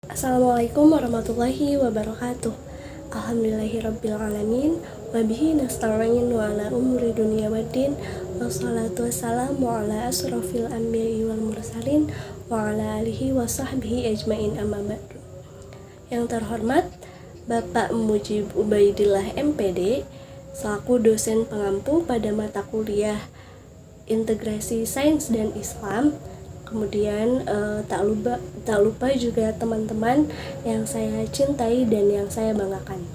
Assalamualaikum warahmatullahi wabarakatuh. Alhamdulillahirrabbilalamin. Wabihi nasta'in wa ala umuri dunia waddin. Wassalatu wassalamu ala asrafil anbiya'i wal mursalin wa ala alihi wa sahbihi ajmain amma ba'du. Yang terhormat Bapak Mujib Ubaidillah MPD selaku dosen pengampu pada mata kuliah Integrasi Sains dan Islam. Kemudian tak lupa juga teman-teman yang saya cintai dan yang saya banggakan.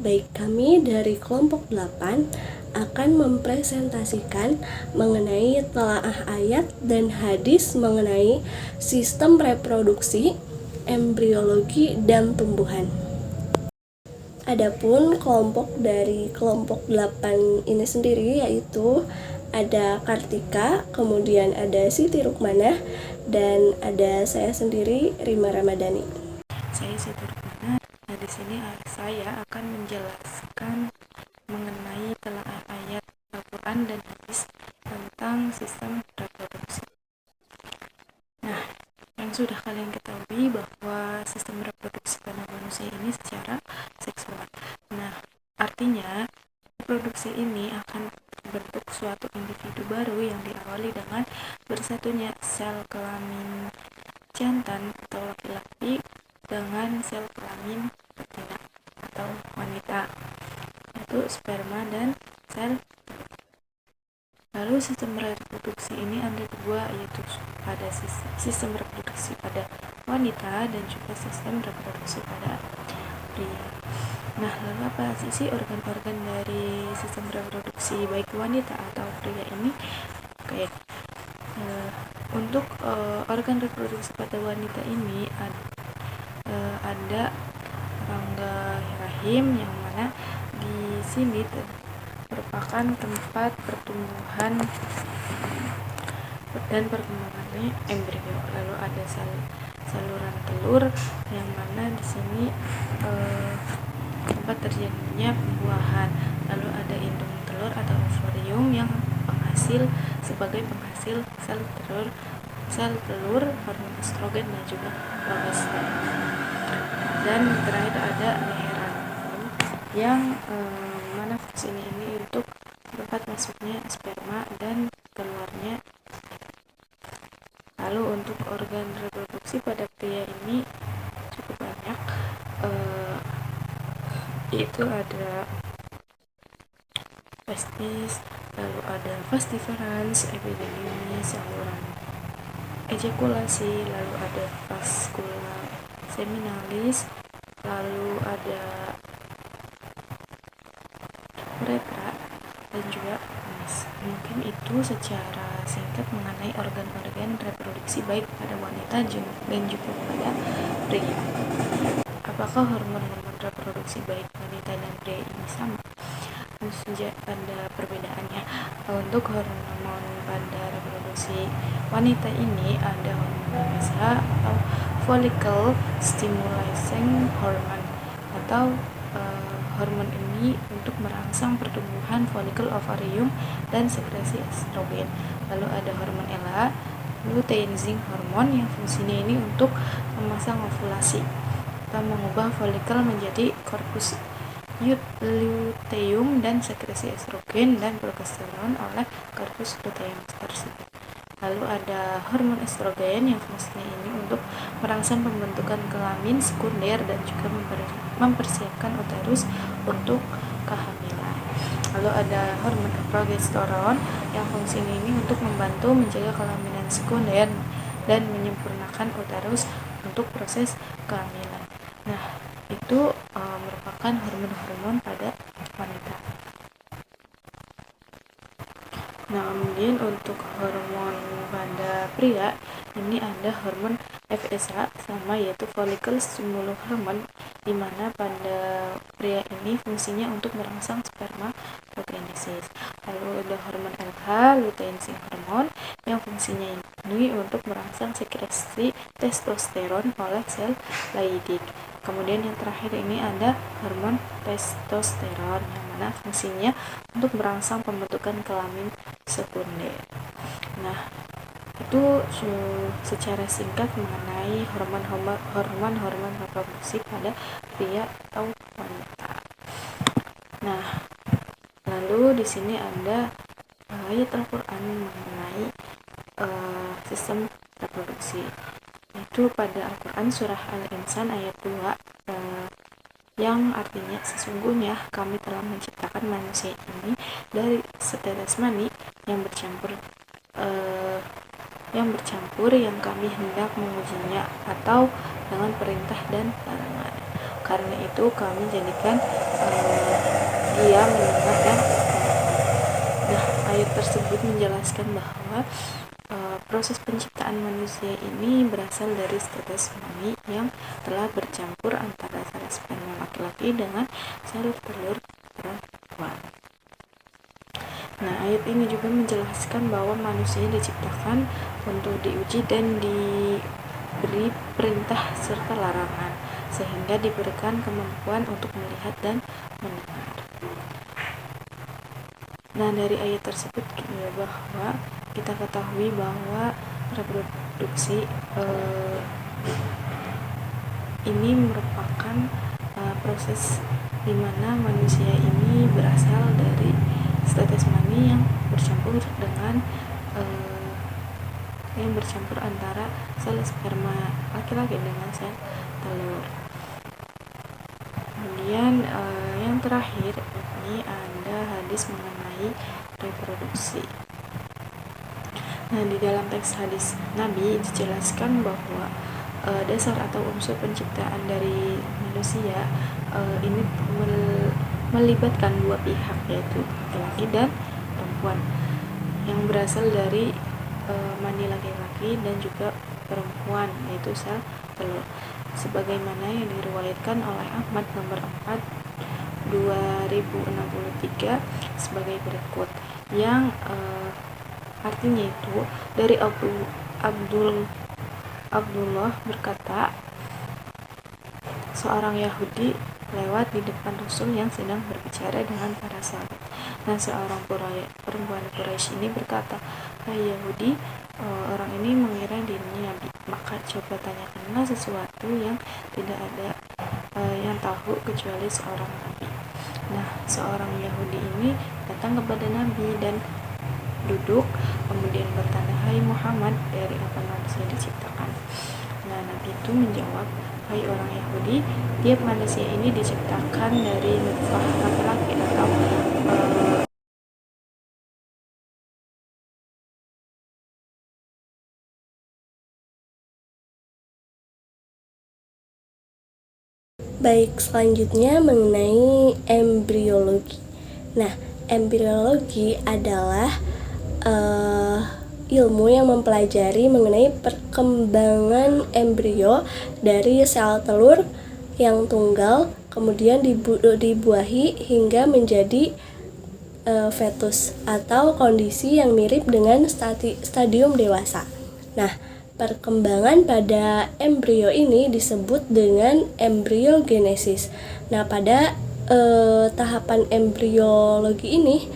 Baik, kami dari kelompok 8 akan mempresentasikan mengenai telaah ayat dan hadis mengenai sistem reproduksi, embriologi, dan tumbuhan. Adapun kelompok dari kelompok 8 ini sendiri yaitu ada Kartika, kemudian ada Siti Rukmanah, dan ada saya sendiri, Rima Ramadhani. Saya Siti Rukmanah. Di sini saya akan menjelaskan mengenai telaah ayat Al-Quran dan hadis tentang sistem reproduksi. Nah, yang sudah kalian ketahui bahwa sistem reproduksi pada manusia ini secara seksual. Nah, artinya reproduksi ini akan bentuk suatu individu baru yang diawali dengan bersatunya sel kelamin jantan atau laki-laki dengan sel kelamin betina atau wanita, yaitu sperma dan sel. Lalu sistem reproduksi ini ada dua, yaitu pada sistem reproduksi pada wanita dan juga sistem reproduksi pada pria. Nah, lalu apa sih organ-organ dari sistem reproduksi baik wanita atau pria ini? Oke, untuk organ reproduksi pada wanita ini ada rongga rahim, yang mana di sini merupakan tempat pertumbuhan dan perkembangannya embrio. Lalu ada saluran telur, yang mana di sini tempat terjadinya pembuahan. Lalu ada indung telur atau ovarium yang sebagai penghasil sel telur, hormon estrogen dan juga progesteron. Dan terakhir ada leher rahim, yang mana fungsinya ini untuk tempat masuknya sperma dan keluarnya. Lalu untuk organ reproduksi pada pria ini cukup banyak, yaitu ada testis, lalu ada vas deferens, epididymis, saluran ejakulasi, lalu ada vascula seminalis, lalu ada uretra, dan juga penis. Mungkin itu secara singkat mengenai organ-organ reproduksi baik pada wanita dan juga pada pria. Apakah hormon-hormon reproduksi baik wanita dan pria ini sama? Tentu saja ada perbedaannya. Untuk hormon pada reproduksi wanita ini ada hormon FSH atau follicle stimulating hormone, atau hormon ini untuk merangsang pertumbuhan folikel ovarium dan sekresi estrogen. Lalu ada hormon LH, luteinizing hormon, yang fungsinya ini untuk memasang ovulasi atau mengubah folikel menjadi korpus luteum dan sekresi estrogen dan progesteron oleh korpus luteum tersebut. Lalu ada hormon estrogen yang fungsinya ini untuk merangsang pembentukan kelamin sekunder dan juga mempersiapkan uterus untuk kehamilan. Lalu ada hormon progesteron yang fungsinya ini untuk membantu menjaga kelaminan sekunder dan menyempurnakan uterus untuk proses kehamilan. Nah, itu merupakan hormon-hormon pada wanita. Nah, kemudian untuk hormon pada pria ini ada hormon FSH sama, yaitu follicle stimulating hormone, di mana pada pria ini fungsinya untuk merangsang spermatogenesis. Lalu ada hormon LH, luteinizing hormone, yang fungsinya ini untuk merangsang sekresi testosteron oleh sel Leydig. Kemudian yang terakhir ini ada hormon testosteron, yang mana fungsinya untuk merangsang pembentukan kelamin sekunder. Nah, Itu secara singkat mengenai hormon reproduksi pada pria atau wanita. Nah, lalu di sini ada ayat Al-Quran mengenai sistem reproduksi. Itu pada Al-Quran surah Al-Insan ayat 2, yang artinya sesungguhnya kami telah menciptakan manusia ini dari setetes mani yang bercampur yang kami hendak mengujinya atau dengan perintah dan larangan. Karena itu kami jadikan dia mendengar dan nah, ayat tersebut menjelaskan bahwa proses penciptaan manusia ini berasal dari setetes mani yang telah bercampur antara sel sperma laki-laki dengan sel telur perempuan. Nah, ayat ini juga menjelaskan bahwa manusia diciptakan untuk diuji dan diberi perintah serta larangan, sehingga diberikan kemampuan untuk melihat dan mendengar. Nah, dari ayat tersebut bahwa kita ketahui bahwa reproduksi ini merupakan proses di mana manusia ini berasal dari setetes mani yang bercampur dengan yang bercampur antara sel sperma laki-laki dengan sel telur. Kemudian yang terakhir ini ada hadis mengenai reproduksi. Nah, di dalam teks hadis Nabi dijelaskan bahwa dasar atau unsur penciptaan dari manusia ini melibatkan dua pihak, yaitu laki-laki dan perempuan, yang berasal dari mani laki-laki dan juga perempuan, yaitu sel telur, sebagaimana yang diriwayatkan oleh Ahmad nomor 4 2063 sebagai berikut, yang artinya itu dari Abdullah berkata, seorang Yahudi lewat di depan Rasul yang sedang berbicara dengan para sahabat. Nah, seorang perempuan Quraisy ini berkata, "Hai Yahudi, orang ini mengira dirinya Nabi, maka coba tanyakanlah sesuatu yang tidak ada yang tahu kecuali seorang Nabi." Nah, seorang Yahudi ini datang kepada Nabi dan duduk, kemudian bertanya, "Hai Muhammad, dari apa manusia diciptakan?" Nah, Nabi itu menjawab, "Hai orang Yahudi, tiap manusia ini diciptakan dari nutfah laki-laki atau Baik, selanjutnya mengenai embriologi. Nah, embriologi adalah ilmu yang mempelajari mengenai perkembangan embrio dari sel telur yang tunggal, kemudian dibuahi hingga menjadi fetus atau kondisi yang mirip dengan stadium dewasa. Nah, perkembangan pada embrio ini disebut dengan embriogenesis. Nah, pada tahapan embriologi ini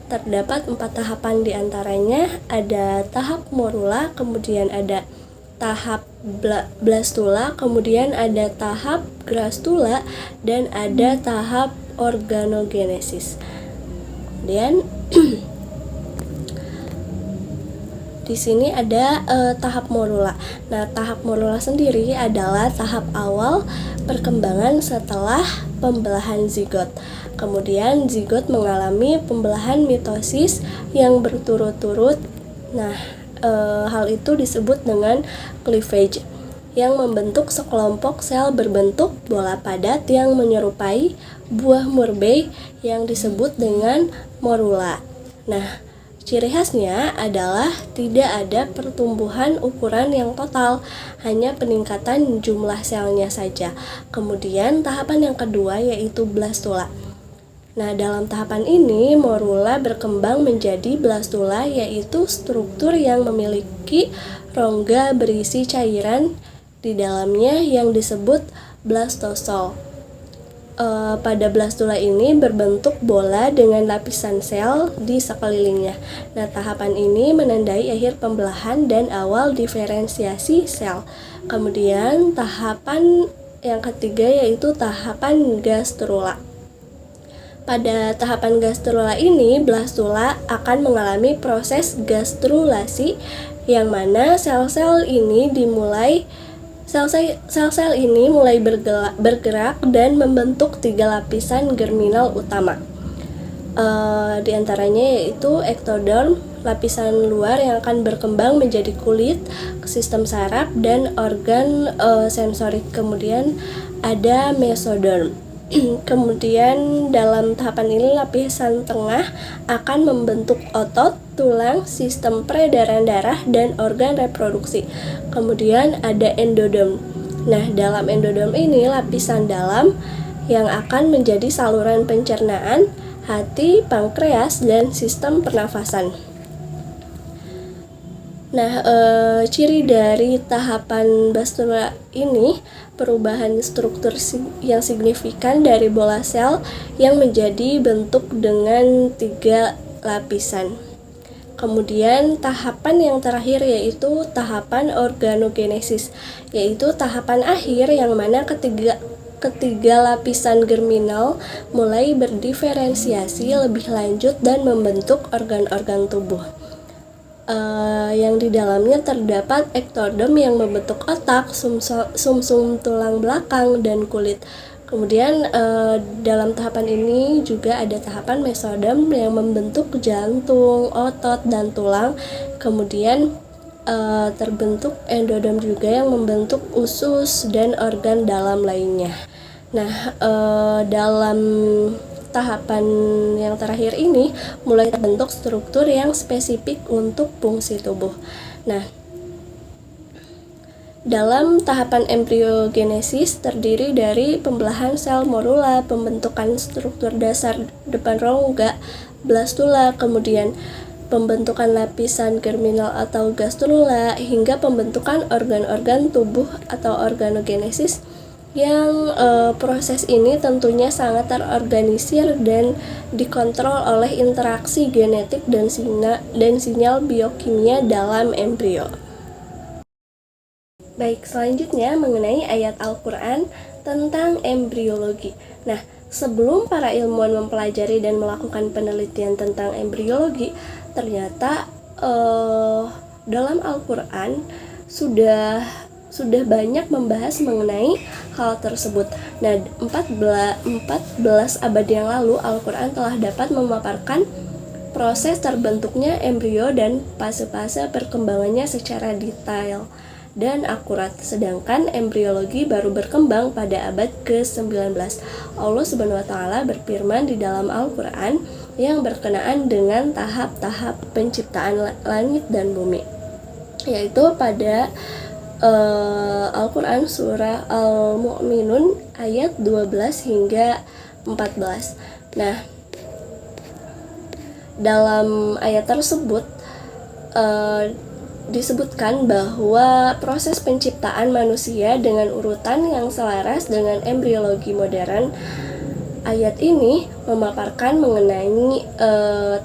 terdapat 4 tahapan, diantaranya ada tahap morula, kemudian ada tahap blastula, kemudian ada tahap gastrula, dan ada tahap organogenesis. Kemudian di sini ada tahap morula. Nah, tahap morula sendiri adalah tahap awal perkembangan setelah pembelahan zigot. Kemudian zigot mengalami pembelahan mitosis yang berturut-turut. Nah, hal itu disebut dengan cleavage, yang membentuk sekelompok sel berbentuk bola padat yang menyerupai buah murbei yang disebut dengan morula. Nah, ciri khasnya adalah tidak ada pertumbuhan ukuran yang total, hanya peningkatan jumlah selnya saja. Kemudian tahapan yang kedua yaitu blastula. Nah, dalam tahapan ini morula berkembang menjadi blastula, yaitu struktur yang memiliki rongga berisi cairan di dalamnya yang disebut blastosol. pada blastula ini berbentuk bola dengan lapisan sel di sekelilingnya. Nah, tahapan ini menandai akhir pembelahan dan awal diferensiasi sel. Kemudian tahapan yang ketiga yaitu tahapan gastrula. Pada tahapan gastrula ini, blastula akan mengalami proses gastrulasi yang mana sel-sel ini mulai bergerak dan membentuk 3 lapisan germinal utama. Di antaranya yaitu ektoderm, lapisan luar yang akan berkembang menjadi kulit, sistem saraf, dan organ sensorik. Kemudian ada mesoderm. Kemudian dalam tahapan ini lapisan tengah akan membentuk otot, tulang, sistem peredaran darah, dan organ reproduksi. Kemudian ada endoderm. Nah, dalam endoderm ini lapisan dalam yang akan menjadi saluran pencernaan, hati, pankreas, dan sistem pernafasan. Nah, ciri dari tahapan blastula ini perubahan struktur yang signifikan dari bola sel yang menjadi bentuk dengan 3 lapisan. Kemudian tahapan yang terakhir yaitu tahapan organogenesis, yaitu tahapan akhir yang mana ketiga lapisan germinal mulai berdiferensiasi lebih lanjut dan membentuk organ-organ tubuh. Yang di dalamnya terdapat ektoderm yang membentuk otak, sumsum tulang belakang, dan kulit. Kemudian dalam tahapan ini juga ada tahapan mesoderm yang membentuk jantung, otot, dan tulang. Kemudian terbentuk endoderm juga yang membentuk usus dan organ dalam lainnya. Nah, dalam tahapan yang terakhir ini mulai terbentuk struktur yang spesifik untuk fungsi tubuh. Nah, dalam tahapan embriogenesis terdiri dari pembelahan sel morula, pembentukan struktur dasar depan rongga, blastula, kemudian pembentukan lapisan germinal atau gastrula, hingga pembentukan organ-organ tubuh atau organogenesis yang proses ini tentunya sangat terorganisir dan dikontrol oleh interaksi genetik dan sinyal biokimia dalam embrio. Baik, selanjutnya mengenai ayat Al-Quran tentang embriologi. Nah, sebelum para ilmuwan mempelajari dan melakukan penelitian tentang embriologi, ternyata dalam Al-Quran sudah banyak membahas mengenai hal tersebut. Nah, 14 abad yang lalu Al-Quran telah dapat memaparkan proses terbentuknya embrio dan fase-fase perkembangannya secara detail dan akurat, sedangkan embriologi baru berkembang pada abad ke-19. Allah Subhanahu wa taala berfirman di dalam Al-Quran yang berkenaan dengan tahap-tahap penciptaan langit dan bumi, yaitu pada Al-Quran surah Al-Mu'minun ayat 12 hingga 14. Nah, dalam ayat tersebut disebutkan bahwa proses penciptaan manusia dengan urutan yang selaras dengan embriologi modern. Ayat ini memaparkan mengenai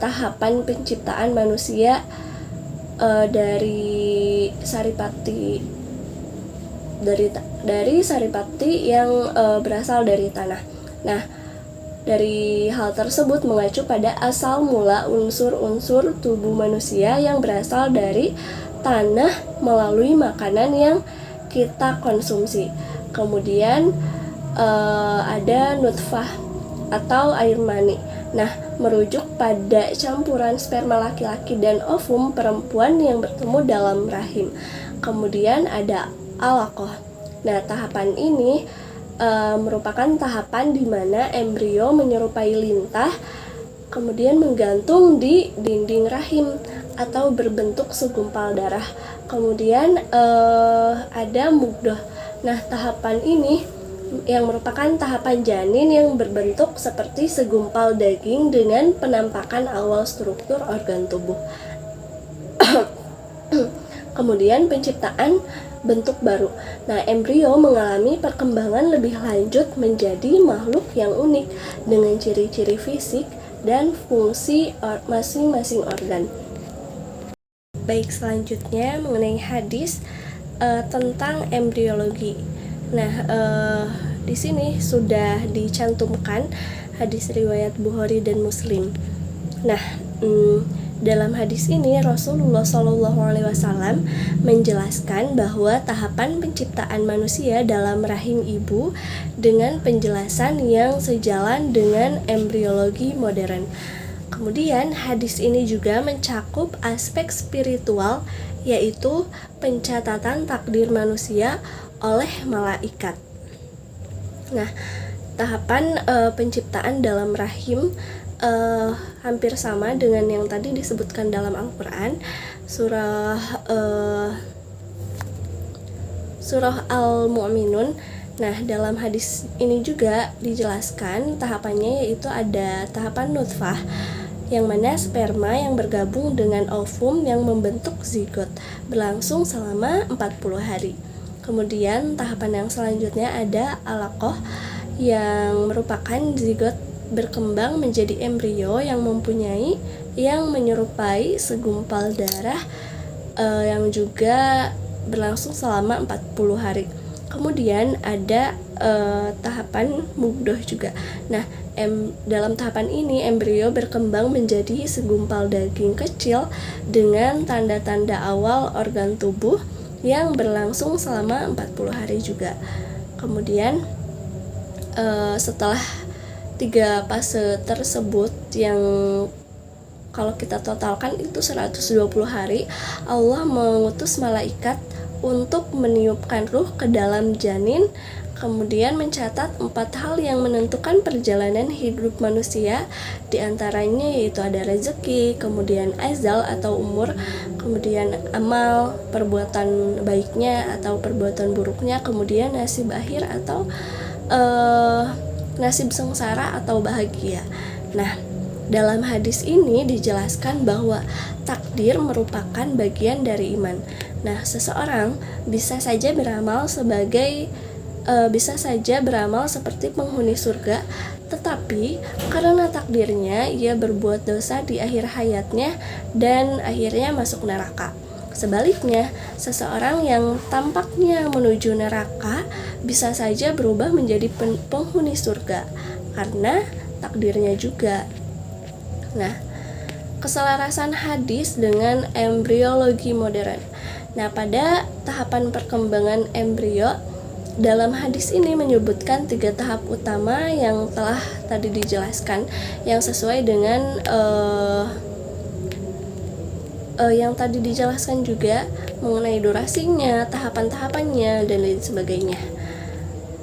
tahapan penciptaan manusia dari saripati yang berasal dari tanah. Nah, dari hal tersebut mengacu pada asal mula unsur-unsur tubuh manusia yang berasal dari tanah melalui makanan yang kita konsumsi. Kemudian ada nutfah atau air mani. Nah, merujuk pada campuran sperma laki-laki dan ovum perempuan yang bertemu dalam rahim. Kemudian ada alaqah. Nah, tahapan ini merupakan tahapan di mana embrio menyerupai lintah, kemudian menggantung di dinding rahim atau berbentuk segumpal darah. Kemudian ada mugdoh. Nah, tahapan ini yang merupakan tahapan janin yang berbentuk seperti segumpal daging dengan penampakan awal struktur organ tubuh. Kemudian penciptaan bentuk baru. Nah, embrio mengalami perkembangan lebih lanjut menjadi makhluk yang unik dengan ciri-ciri fisik dan fungsi masing-masing organ. Baik, selanjutnya mengenai hadis tentang embriologi. Nah, di sini sudah dicantumkan hadis riwayat Bukhari dan Muslim. Nah, dalam hadis ini Rasulullah SAW menjelaskan bahwa tahapan penciptaan manusia dalam rahim ibu dengan penjelasan yang sejalan dengan embriologi modern. Kemudian hadis ini juga mencakup aspek spiritual, yaitu pencatatan takdir manusia oleh malaikat. Nah, tahapan penciptaan dalam rahim hampir sama dengan yang tadi disebutkan dalam Al-Quran, surah Al-Mu'minun. Nah, dalam hadis ini juga dijelaskan tahapannya, yaitu ada tahapan nutfah, yang mana sperma yang bergabung dengan ovum yang membentuk zigot berlangsung selama 40 hari. Kemudian tahapan yang selanjutnya ada alaqah, yang merupakan zigot berkembang menjadi embrio yang menyerupai segumpal darah yang juga berlangsung selama 40 hari. Kemudian ada tahapan mugdoh juga. Nah, dalam tahapan ini embrio berkembang menjadi segumpal daging kecil dengan tanda-tanda awal organ tubuh yang berlangsung selama 40 hari juga. Kemudian setelah 3 fase tersebut, yang kalau kita totalkan itu 120 hari, Allah mengutus malaikat untuk meniupkan ruh ke dalam janin, kemudian mencatat 4 hal yang menentukan perjalanan hidup manusia, diantaranya yaitu ada rezeki, kemudian azal atau umur, kemudian amal, perbuatan baiknya atau perbuatan buruknya, kemudian nasib akhir atau nasib sengsara atau bahagia. Nah, dalam hadis ini dijelaskan bahwa takdir merupakan bagian dari iman. Nah, seseorang bisa saja beramal seperti penghuni surga, tetapi karena takdirnya ia berbuat dosa di akhir hayatnya dan akhirnya masuk neraka. Sebaliknya, seseorang yang tampaknya menuju neraka bisa saja berubah menjadi penghuni surga karena takdirnya juga. Nah, keselarasan hadis dengan embriologi modern. Nah, pada tahapan perkembangan embrio, dalam hadis ini menyebutkan 3 tahap utama yang telah tadi dijelaskan, yang sesuai dengan yang tadi dijelaskan juga mengenai durasinya, tahapan-tahapannya, dan lain sebagainya.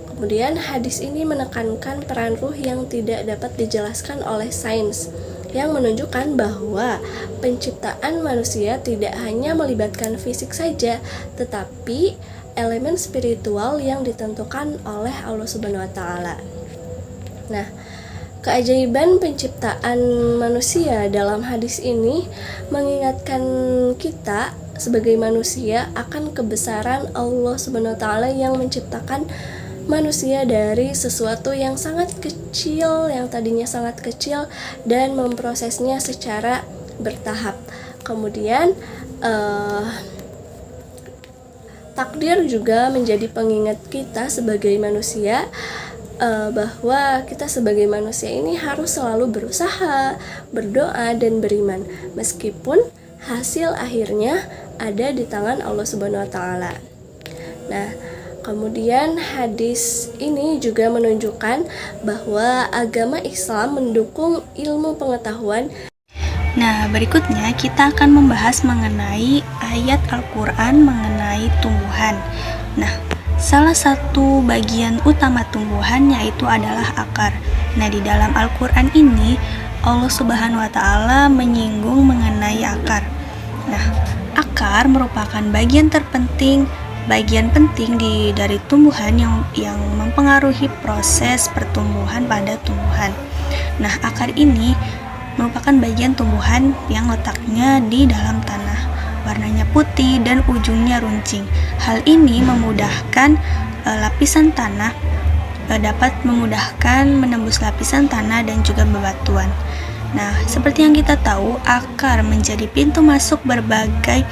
Kemudian hadis ini menekankan peran ruh yang tidak dapat dijelaskan oleh sains, yang menunjukkan bahwa penciptaan manusia tidak hanya melibatkan fisik saja, tetapi elemen spiritual yang ditentukan oleh Allah Subhanahu wa taala. Nah, keajaiban penciptaan manusia dalam hadis ini mengingatkan kita sebagai manusia akan kebesaran Allah Subhanahu wa taala yang menciptakan manusia dari sesuatu yang sangat kecil, yang tadinya sangat kecil, dan memprosesnya secara bertahap. Kemudian takdir juga menjadi pengingat kita sebagai manusia, bahwa kita sebagai manusia ini harus selalu berusaha, berdoa, dan beriman, meskipun hasil akhirnya ada di tangan Allah Subhanahu wa taala. Nah, kemudian hadis ini juga menunjukkan bahwa agama Islam mendukung ilmu pengetahuan. Nah, berikutnya kita akan membahas mengenai ayat Al-Quran mengenai tumbuhan. Nah, salah satu bagian utama tumbuhan yaitu adalah akar. Nah, di dalam Al-Quran ini Allah Subhanahu wa taala menyinggung mengenai akar. Nah, akar merupakan bagian penting dari tumbuhan yang mempengaruhi proses pertumbuhan pada tumbuhan. Nah, akar ini merupakan bagian tumbuhan yang letaknya di dalam tanah. warnanya putih dan ujungnya runcing. Hal ini memudahkan lapisan tanah, dapat memudahkan menembus lapisan tanah dan juga bebatuan. Nah, seperti yang kita tahu, akar menjadi pintu masuk berbagai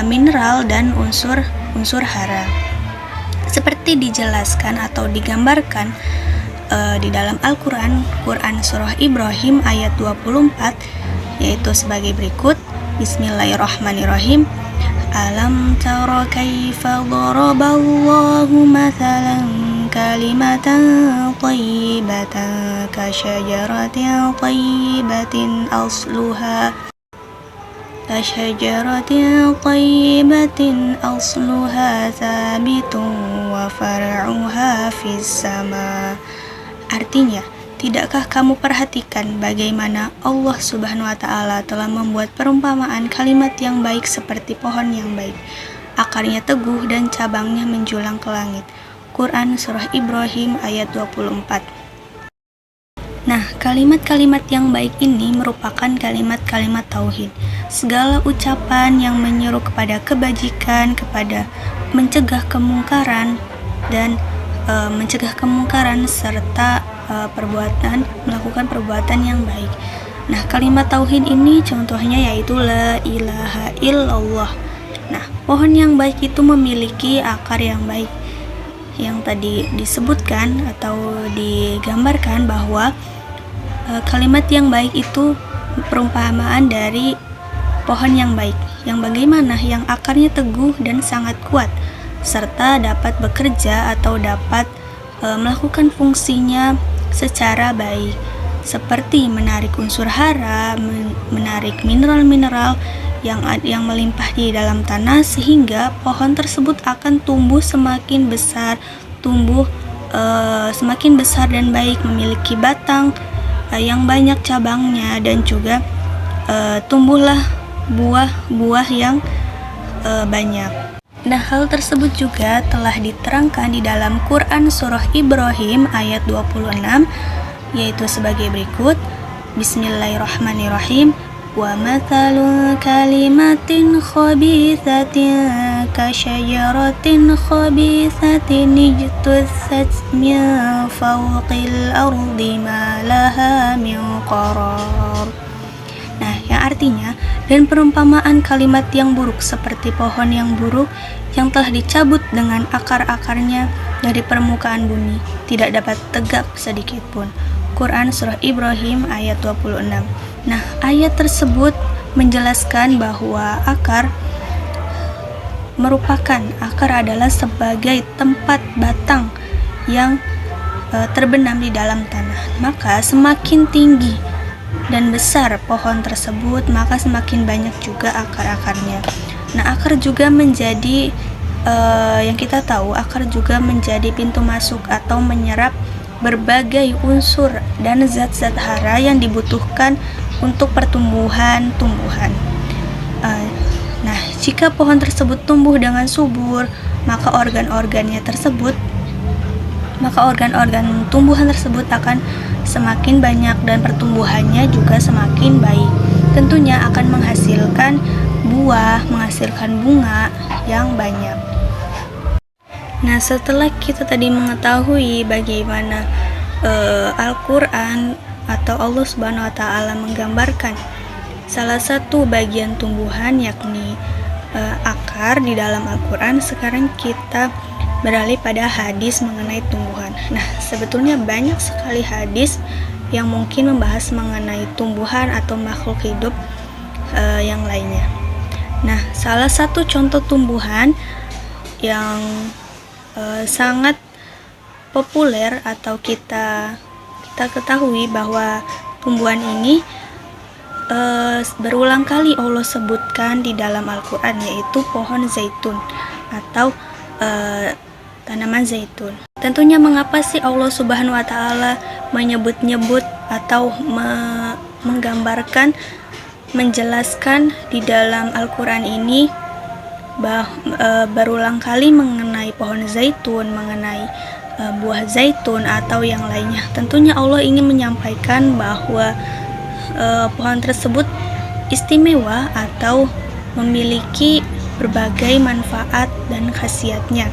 mineral dan unsur hara. Seperti dijelaskan atau digambarkan di dalam Al-Quran, Quran Surah Ibrahim ayat 24, yaitu sebagai berikut. Bismillahirrahmanirrahim. Alam tara kaifa daraballahu mathalan kalimatan thayyibatan kasyajaratin thayyibatin asluha thabitun wa far'uha fis sama. Artinya, tidakkah kamu perhatikan bagaimana Allah Subhanahu wa Ta'ala telah membuat perumpamaan kalimat yang baik seperti pohon yang baik, akarnya teguh dan cabangnya menjulang ke langit. Quran Surah Ibrahim ayat 24. Nah, kalimat-kalimat yang baik ini merupakan kalimat-kalimat tauhid. Segala ucapan yang menyeru kepada kebajikan, kepada mencegah kemungkaran dan serta melakukan perbuatan yang baik. Nah, kalimat tauhid ini contohnya yaitu la ilaha illallah. Nah, pohon yang baik itu memiliki akar yang baik. Yang tadi disebutkan atau digambarkan bahwa kalimat yang baik itu perumpamaan dari pohon yang baik, yang bagaimana yang akarnya teguh dan sangat kuat, serta dapat bekerja atau dapat melakukan fungsinya secara baik, seperti menarik unsur hara, menarik mineral-mineral yang melimpah di dalam tanah, sehingga pohon tersebut akan tumbuh semakin besar, semakin besar dan baik, memiliki batang yang banyak cabangnya, dan juga tumbuhlah buah-buah yang banyak. Nah, hal tersebut juga telah diterangkan di dalam Quran Surah Ibrahim ayat 26, yaitu sebagai berikut. Bismillahirrahmanirrahim. Wa mathalu kalimatin khabithatin kasyajaratin khabithatin ijtussat min fawqil ardi ma laha min qarar. Nah, yang artinya, dan perumpamaan kalimat yang buruk seperti pohon yang buruk yang telah dicabut dengan akar-akarnya dari permukaan bumi, tidak dapat tegak sedikit pun. Quran Surah Ibrahim ayat 26. Nah, ayat tersebut menjelaskan bahwa akar adalah sebagai tempat batang yang terbenam di dalam tanah. Maka semakin tinggi dan besar pohon tersebut, maka semakin banyak juga akar-akarnya. Nah, akar juga menjadi yang kita tahu, akar juga menjadi pintu masuk atau menyerap berbagai unsur dan zat-zat hara yang dibutuhkan untuk pertumbuhan. Nah, jika pohon tersebut tumbuh dengan subur, maka organ-organ tumbuhan tersebut akan semakin banyak dan pertumbuhannya juga semakin baik. Tentunya akan menghasilkan bunga yang banyak. Nah, setelah kita tadi mengetahui bagaimana Al-Quran atau Allah Subhanahu wa Ta'ala menggambarkan salah satu bagian tumbuhan, yakni akar di dalam Al-Quran, sekarang kita beralih pada hadis mengenai tumbuhan. Nah, sebetulnya banyak sekali hadis yang mungkin membahas mengenai tumbuhan atau makhluk hidup yang lainnya. Nah, salah satu contoh tumbuhan yang sangat populer atau kita ketahui bahwa tumbuhan ini berulang kali Allah sebutkan di dalam Al-Quran, yaitu pohon zaitun atau tanaman zaitun. Tentunya mengapa sih Allah Subhanahu wa Ta'ala menyebut-nyebut atau menggambarkan, menjelaskan di dalam Al-Quran ini berulang kali mengenai pohon zaitun, mengenai buah zaitun atau yang lainnya. Tentunya Allah ingin menyampaikan bahwa pohon tersebut istimewa atau memiliki berbagai manfaat dan khasiatnya.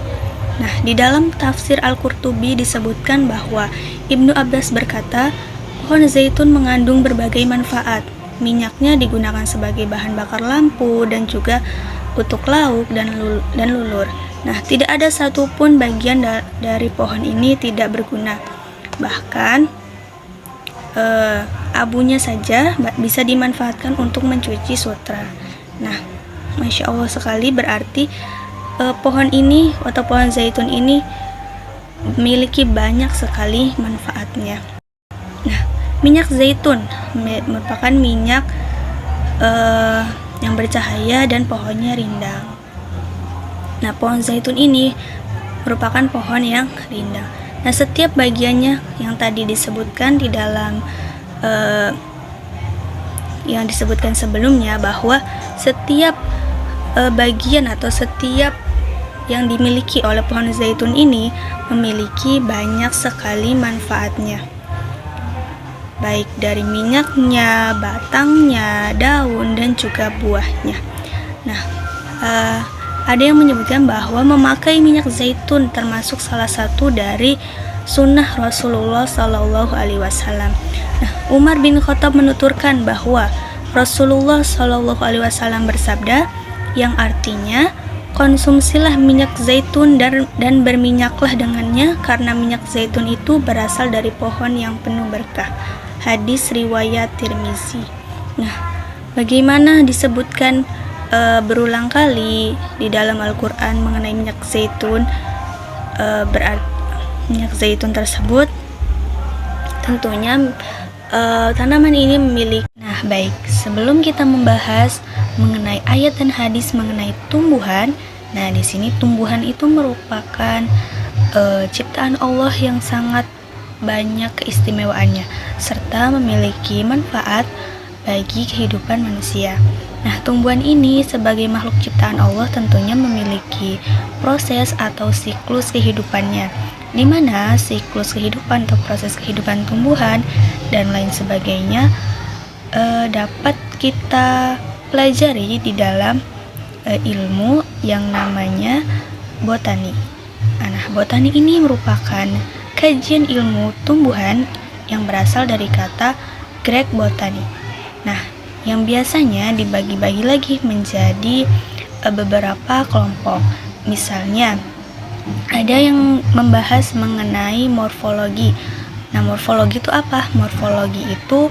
Nah, di dalam tafsir Al-Qurtubi disebutkan bahwa Ibnu Abbas berkata, pohon zaitun mengandung berbagai manfaat. Minyaknya digunakan sebagai bahan bakar lampu dan juga untuk lauk dan lulur. Nah, tidak ada satupun bagian dari pohon ini tidak berguna. Bahkan abunya saja bisa dimanfaatkan untuk mencuci sutra. Nah, Masya Allah sekali, berarti pohon ini atau pohon zaitun ini memiliki banyak sekali manfaatnya. Nah, minyak zaitun merupakan minyak yang bercahaya dan pohonnya rindang. Nah, pohon zaitun ini merupakan pohon yang rindang. Nah, setiap bagiannya yang tadi disebutkan di dalam yang disebutkan sebelumnya, bahwa setiap bagian atau setiap yang dimiliki oleh pohon zaitun ini memiliki banyak sekali manfaatnya, baik dari minyaknya, batangnya, daun, dan juga buahnya. Nah, ada yang menyebutkan bahwa memakai minyak zaitun termasuk salah satu dari sunnah Rasulullah Shallallahu Alaihi Wasallam. Nah, Umar bin Khattab menuturkan bahwa Rasulullah Shallallahu Alaihi Wasallam bersabda, yang artinya, konsumsilah minyak zaitun dan berminyaklah dengannya, karena minyak zaitun itu berasal dari pohon yang penuh berkah. Hadis riwayat Tirmizi. Nah, bagaimana disebutkan berulang kali di dalam Al-Quran mengenai minyak zaitun, berarti minyak zaitun tersebut tentunya tanaman ini memiliki. Nah, baik, sebelum kita membahas mengenai ayat dan hadis mengenai tumbuhan, nah di sini tumbuhan itu merupakan ciptaan Allah yang sangat banyak keistimewaannya serta memiliki manfaat bagi kehidupan manusia. Nah, tumbuhan ini sebagai makhluk ciptaan Allah tentunya memiliki proses atau siklus kehidupannya, di mana siklus kehidupan atau proses kehidupan tumbuhan dan lain sebagainya dapat kita pelajari di dalam ilmu yang namanya botani. Nah, botani ini merupakan kajian ilmu tumbuhan yang berasal dari kata Grek botani. Nah, yang biasanya dibagi-bagi lagi menjadi beberapa kelompok. Misalnya, ada yang membahas mengenai morfologi. Nah, morfologi itu apa? Morfologi itu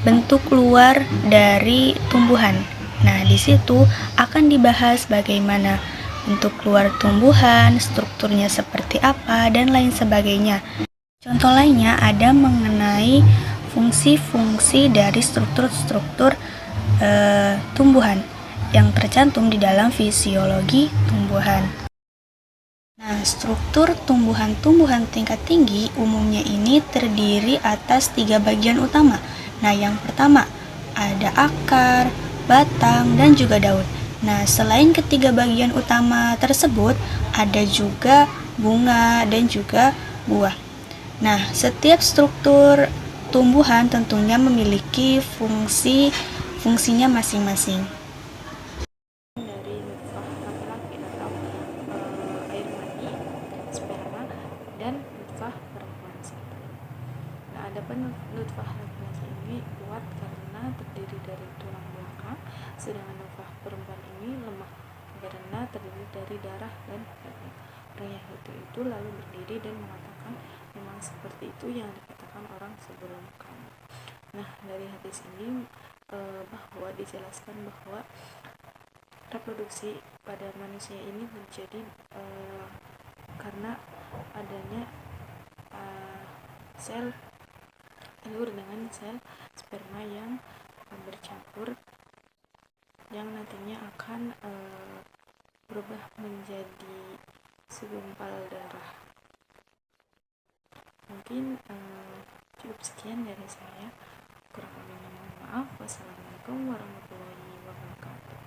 bentuk luar dari tumbuhan. Nah, di situ akan dibahas bagaimana bentuk luar tumbuhan, strukturnya seperti apa, dan lain sebagainya. Contoh lainnya ada mengenai fungsi-fungsi dari struktur-struktur tumbuhan yang tercantum di dalam fisiologi tumbuhan. Nah, struktur tumbuhan-tumbuhan tingkat tinggi umumnya ini terdiri atas 3 bagian utama. Nah, yang pertama ada akar, batang, dan juga daun. Nah, selain ketiga bagian utama tersebut, ada juga bunga dan juga buah. Nah, setiap struktur tumbuhan tentunya memiliki fungsinya masing-masing. Dari nutfah laki-laki atau air mani, sperma, dan nutfah perempuan satu. Nah, adapun nutfah laki-laki ini kuat karena terdiri dari tulang belakang, sedangkan nutfah perempuan ini lemah karena terdiri dari darah dan daging. Orang Yahudi itu lalu berdiri dan mengatakan, memang seperti itu yang dikatakan orang sebelum kamu. Nah, dari hadis ini bahwa dijelaskan bahwa reproduksi pada manusia ini terjadi karena adanya sel telur dengan sel sperma yang bercampur, yang nantinya akan berubah menjadi segumpal darah. Mungkin cukup sekian dari saya. Kurang lebihnya mohon maaf. Wassalamualaikum warahmatullahi wabarakatuh.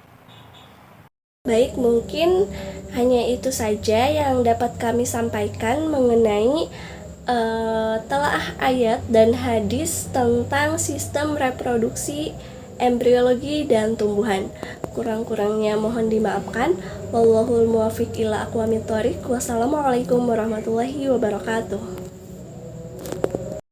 Baik, mungkin hanya itu saja yang dapat kami sampaikan mengenai telaah ayat dan hadis tentang sistem reproduksi embriologi dan tumbuhan. Kurang-kurangnya mohon dimaafkan. Wallahul muwaffiq ila aqwamit thoriq. Wassalamualaikum warahmatullahi wabarakatuh.